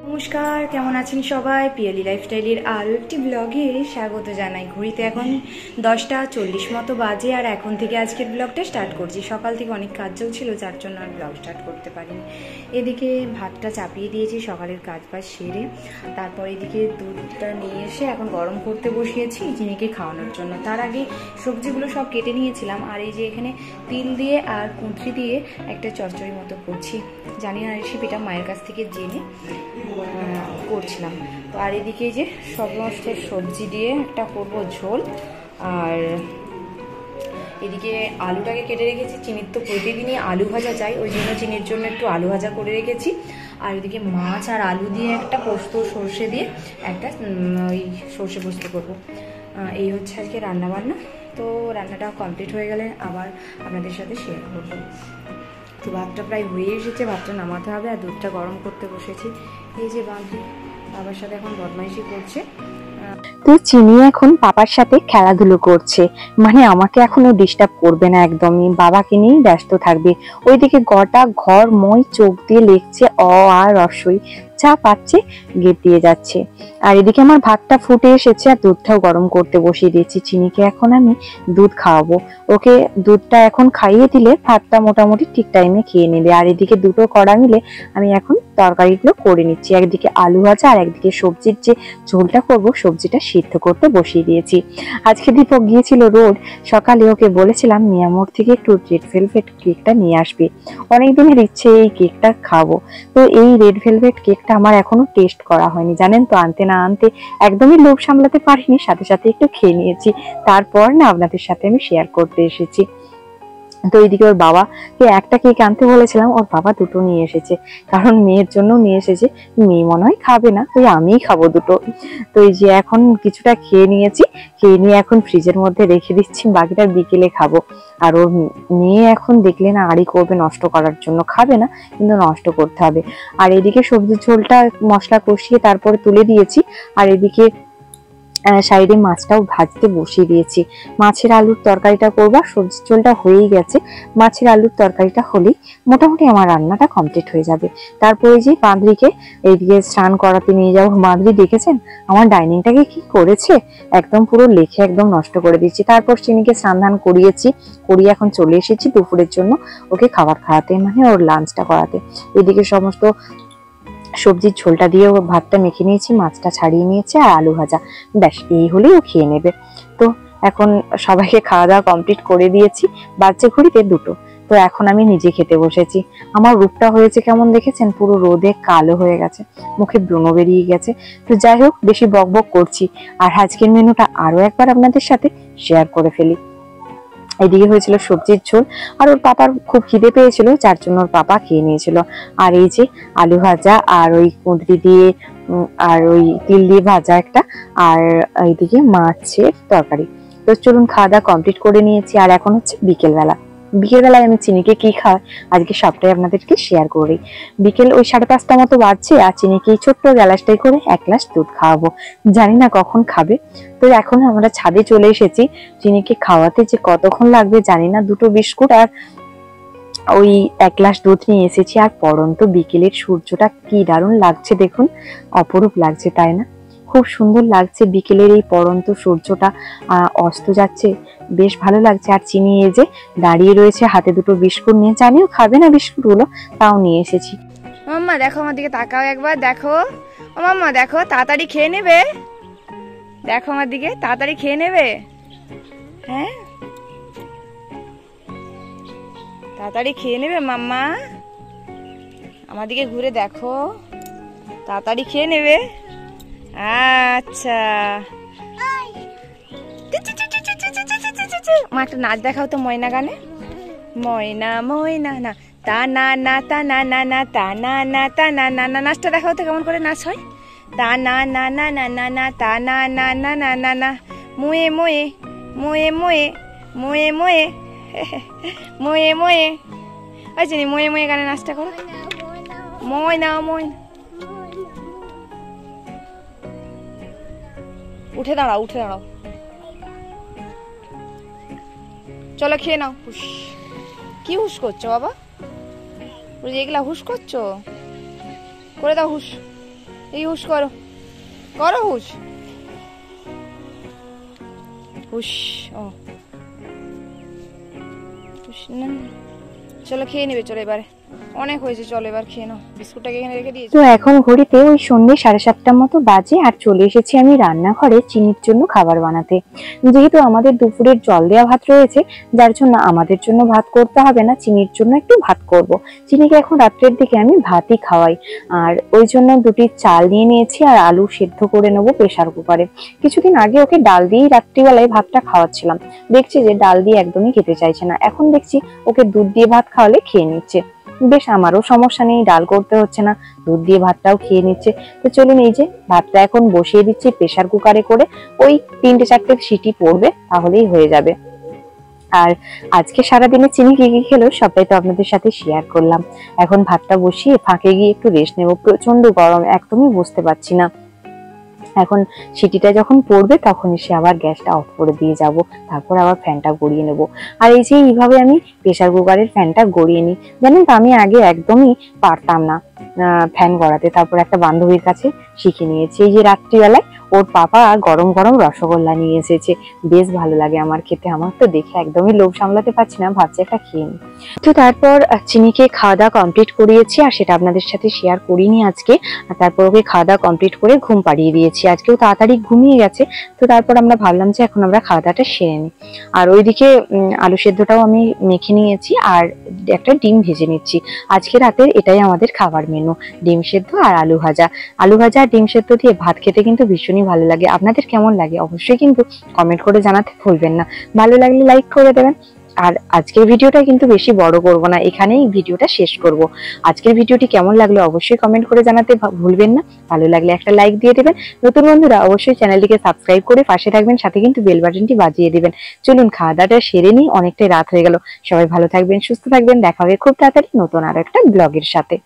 নমস্কার, কেমন আছেন সবাই? পিয়ালি লাইফস্টাইলের আরও একটি ব্লগে স্বাগত জানাই। ঘড়িতে এখন 10:40 মতো বাজে, আর এখন থেকে আজকের ব্লগটা স্টার্ট করছি। সকাল থেকে অনেক কাজ চলছিল, যার জন্য আর ব্লগ স্টার্ট করতে পারিনি। এদিকে ভাতটা চাপিয়ে দিয়েছি সকালের কাজ বাজ সেরে, তারপর এদিকে দুধটা নিয়ে এসে এখন গরম করতে বসিয়েছি চিনিকে খাওয়ানোর জন্য। তার আগে সবজিগুলো সব কেটে নিয়েছিলাম, আর এই যে এখানে তিল দিয়ে আর কুঁদরি দিয়ে একটা চচ্চড়ি মতো করছি। জানি না রেসিপিটা, মায়ের কাছ থেকে জেনে করছিলাম। তো আর এদিকে যে সমস্ত সবজি দিয়ে একটা করব ঝোল, আর এদিকে আলুটাকে কেটে রেখেছি। চিনির তো প্রতিদিনই আলু ভাজা চাই, ওই জন্য চিনির জন্য একটু আলু ভাজা করে রেখেছি। আর এদিকে মাছ আর আলু দিয়ে একটা পোস্ত সর্ষে দিয়ে একটা ওই সর্ষে পোস্ত করবো। এই হচ্ছে আজকে রান্নাবান্না। তো রান্নাটা কমপ্লিট হয়ে গেলে আবার আপনাদের সাথে শেয়ার করবো। তো ভাতটা প্রায় হয়ে এসেছে, ভাতটা নামাতে হবে, আর দুধটা গরম করতে বসেছি। এই যে বান্ধবী বাবার সাথে এখন বদমাইশি করছে। তো চিনি এখন বাবার সাথে খেলাধুলো করছে, মানে আমাকে এখনো ডিস্টার্ব করবে না, একদমই বাবাকে নিয়েই ব্যস্ত থাকবে। ওইদিকে গোটা ঘর মই চোখ দিয়ে লিখছে অ আর রসই, যা পাচ্ছে গেট দিয়ে যাচ্ছে। আর এদিকে আমার ভাতটা ফুটে এসেছে, আর দুধটাও গরম করতে বসিয়ে দিয়েছি। চিনিকে এখন আমি দুধ খাওয়াবো। ওকে দুধটা এখন খাইয়ে দিলে ভাতটা মোটামুটি ঠিক টাইমে খেয়ে নেবে। আর এদিকে দুটো কড়া মিলে আমি এখন তরকারিগুলো করে নিচ্ছি। একদিকে আলু ভাজা আর একদিকে সবজির যে ঝোলটা করবো, সবজিটা সিদ্ধ করতে বসিয়ে দিয়েছি। আজকে দীপক গিয়েছিল রোড, সকালে ওকে বলেছিলাম মিয়ামোড় থেকে একটু রেড ভেলভেট কেকটা নিয়ে আসবে। অনেক দিনের ইচ্ছে এই কেকটা খাবো। তো এই রেড ভেলভেট কেকটা আমার এখনো টেস্ট করা হয়নি, জানেন তো। আনতে না আনতে একদমই লোভ সামলাতে পারিনি, সাথে সাথে একটু খেয়ে নিয়েছি। তারপর না আপনাদের সাথে আমি শেয়ার করতে এসেছি। তো এইদিকে ওর বাবাকে একটা কেক আনতে বলেছিলাম, ওর বাবা দুটো নিয়ে এসেছে, কারণ মেয়ের জন্য নিয়ে এসেছে। মেয়ে মনে হয় খাবে না, ওই আমিই খাবো দুটো। তো এই যে এখন কিছুটা খেয়ে নিয়েছি, খেয়ে নিয়ে এখন ফ্রিজের মধ্যে রেখে দিচ্ছি, বাকিটা বিকেলে খাবো। আর ওর মেয়ে এখন দেখলে না আড়ি করবে নষ্ট করার জন্য, খাবে না কিন্তু নষ্ট করতে হবে। আর এদিকে সবজির ঝোলটা মশলা কষিয়ে তারপরে তুলে দিয়েছি, আর এদিকে সাইডে মাছটাও ভাজতে বসিয়ে দিয়েছি। মাছের আলুর তরকারিটা করবো, সবজির ঝোলটা হয়েই গেছে। মাছের আলুর তরকারিটা হলেই মোটামুটি আমার রান্নাটা কমপ্লিট হয়ে যাবে। তারপরে যে বাঁদরিকে এইদিকে স্নান করাতে নিয়ে যাবো। বাঁদরি দেখেছেন আমার ডাইনিংটাকে কি করেছে, একদম পুরো লেখে একদম নষ্ট করে দিচ্ছি। তারপর চিনিকে স্নান ধান করিয়েছি, করিয়ে এখন চলে এসেছি দুপুরের জন্য ওকে খাবার খাওয়াতে, মানে ওর লাঞ্চটা করাতে। এদিকে সমস্ত সবজির ঝোলটা দিয়ে ভাতটা মেখে নিয়েছি, মাছটা ছাড়িয়ে নিয়েছি, আর আলু ভাজা, ব্যাস এই হলেই ও খেয়ে নেবে। তো এখন সবাইকে খাওয়া দাওয়া কমপ্লিট করে দিয়েছি, বাচ্চা ঘড়িতে দুটো। তো এখন আমি নিজে খেতে বসেছি। আমার রূপটা হয়েছে কেমন দেখেছেন, পুরো রোদে কালো হয়ে গেছে, মুখে ব্রণ বেরিয়ে গেছে। তো যাই হোক, বেশি বক বক করছি, আর আজকের মেনুটা আরো একবার আপনাদের সাথে শেয়ার করে ফেলি। এদিকে হয়েছিল সবজির ঝোল, আর ওর পাপার খুব খিদে পেয়েছিল, যার জন্য ওর পাপা খেয়ে নিয়েছিল। আর এই যে আলু ভাজা, আর ওই কুঁদরি দিয়ে আর ওই তিল দিয়ে ভাজা একটা, আর এইদিকে মাছের তরকারি। তো চলুন খাওয়া দাওয়া কমপ্লিট করে নিয়েছি। আর এখন হচ্ছে বিকেলবেলায় আমি চিনিকে কি খাওয়াই আজকে সবটাই আপনাদেরকে শেয়ার করি। বিকেল ওই 5:30 মতো বাজছে, আর চিনিকে এই ছোট্ট গ্লাসটাই করে 1 গ্লাস দুধ খাওয়াবো, জানি না কখন খাবে। তো এখন আমরা ছাদে চলে এসেছি, চিনিকে খাওয়াতে যে কতক্ষণ লাগবে জানি না। দুটো বিস্কুট আর ওই 1 গ্লাস দুধ নিয়ে এসেছি। আর পড়ন্ত বিকেলের সূর্যটা কি দারুণ লাগছে দেখুন, অপরূপ লাগছে তাই না? খুব সুন্দর লাগছে বিকেলের এই পড়ন্ত সূর্যটা অস্ত যাচ্ছে, বেশ ভালো লাগছে। আর চিনি এই যে দাঁড়িয়ে রয়েছে হাতে দুটো বিস্কুট নিয়ে, জানিও খাবে না বিস্কুট গুলো, তাও নিয়ে এসেছি। মাম্মা দেখো আমার দিকে তাকাও একবার, দেখো ও মাম্মা দেখো, তাড়াতাড়ি খেয়ে নেবে, দেখো আমার দিকে, তাড়াতাড়ি খেয়ে নেবে, হ্যাঁ তাড়াতাড়ি খেয়ে নেবে মাম্মা, আমার দিকে ঘুরে দেখো, তাড়াতাড়ি খেয়ে নেবে। আচ্ছা মা একটা নাচ দেখাও তো ময়না গানে, ময়না ময়না না তা না না তা না না না তা না না তা না না না, নাচটা দেখাও তো কেমন করে নাচ হয়। তা না না না না না না তা না না না না না না, মুয়ে মুয়ে মুয়ে মুয়ে মুয়ে মুয়ে মুয়ে মুয়ে, ওই চিনি মুয়ে মুয়ে গানে নাচটা করো, ময়না ময়না। উঠে দাঁড়াও, উঠে দাঁড়াও, চলো খেয়ে নাও। হুস, কি হুস করছো বাবা, এগুলা হুস করছো, করে দাও হুস। এই হুশ করো, করো হুশ, হুশ। ও হুশ না, চলো খেয়ে নেবে, চলো এবারে অনেক হয়েছে, চলো এবার খেয়ে নাও। বিস্কুটটাকে এখানে রেখে দিয়েছি। তো এখন ঘড়িতে ওই সন্ধ্যে 7:30টার মতো বাজে, আর চলে এসেছি আমি রান্নাঘরে চিনির জন্য খাবার বানাতে। যেহেতু আমাদের দুপুরের জল দেওয়া ভাত রয়েছে, যার জন্য আমাদের জন্য ভাত করতে হবে না, চিনির জন্য একটু ভাত করব। চিনিকে এখন রাত্রের দিকে আমি ভাতই খাওয়াই, আর ওই জন্য 2টি চাল নিয়ে নিয়েছি আর আলু সেদ্ধ করে নেবো প্রেসার কুকারে। কিছুদিন আগে ওকে ডাল দিয়েই রাত্রিবেলায় ভাতটা খাওয়াচ্ছিলাম, দেখছি যে ডাল দিয়ে একদমই খেতে চাইছে না। এখন দেখছি ওকে দুধ দিয়ে ভাত খাওয়ালে খেয়ে নিচ্ছে। বেশ, আমারও সমস্যা নেই, ডাল করতে হচ্ছে না, দুধ দিয়ে ভাতটাও খেয়ে নিচ্ছে। তো চলুন, এই যে ভাতটা এখন বসিয়ে দিচ্ছি প্রেসার কুকারে করে, ওই 3-4টে সিটি পড়বে, তাহলেই হয়ে যাবে। আর আজকে সারাদিনে চিনি কি কি খেলো সবটাই তো আপনাদের সাথে শেয়ার করলাম। এখন ভাতটা বসিয়ে ফাঁকে গিয়ে একটু রেস্ট নেবো, প্রচন্ড গরম, একদমই বুঝতে পারছি না। এখন সিটিটা যখন পড়বে তখন এসে আবার গ্যাসটা অফ করে দিয়ে যাব, তারপর আবার ফ্যানটা গড়িয়ে নেব। আর এই যে এইভাবে আমি প্রেসার কুকারের ফ্যানটা গড়িয়ে নিই। জানেন তো, আমি আগে একদমই পারতাম না ফ্যান গড়াতে, তারপর একটা বান্ধবীর কাছে শিখে নিয়েছি। এই যে রাত্রিবেলায় ওর পাপা গরম গরম রসগোল্লা নিয়ে এসেছে, বেশ ভালো লাগে আমার খেতে। আমার তো দেখে একদমই লোভ সামলাতে পারছি না, ভাবছি একটা খেয়ে নিই। তো তারপর চিনিকে খাওয়া দাওয়া কমপ্লিট করিয়েছি, আর সেটা আপনাদের সাথে শেয়ার করিনি আজকে। আর তারপর ওকে খাওয়া দাওয়া কমপ্লিট করে ঘুম পাড়িয়ে দিয়েছি, আজকেও তাড়াতাড়ি ঘুমিয়ে গেছে। তো তারপর আমরা ভাবলাম যে এখন আমরা খাওয়া দাওয়াটা সেরে নিই। আর ওইদিকে আলু সেদ্ধটাও আমি মেখে নিয়েছি, আর একটা ডিম ভেজে নিচ্ছি। আজকে রাতের এটাই আমাদের খাবার মেনু, ডিম সেদ্ধ আর আলু ভাজা। আলু ভাজা আর ডিম সেদ্ধ দিয়ে ভাত খেতে কিন্তু ভীষণই ভালো লাগে। আপনাদের কেমন লাগে অবশ্যই কিন্তু কমেন্ট করে জানাতে ভুলবেন না। ভালো লাগলে লাইক করে দেবেন। আর আজকের ভিডিওটা কিন্তু বেশি বড় করব না, এখানেই ভিডিওটা শেষ করব। আজকের ভিডিওটি কেমন লাগলো অবশ্যই কমেন্ট করে জানাতে ভুলবেন না। ভালো লাগলে একটা লাইক দিয়ে দেবেন। নতুন বন্ধুরা অবশ্যই চ্যানেলটিকে সাবস্ক্রাইব করে পাশে থাকবেন, সাথে কিন্তু বেল বাটনটি বাজিয়ে দিবেন। চলুন খাওয়া দাওয়াটা সেরে নিই, অনেকটাই রাত হয়ে গেল। সবাই ভালো থাকবেন, সুস্থ থাকবেন, দেখা হবে খুব তাড়াতাড়ি নতুন আরো একটা ব্লগের সাথে।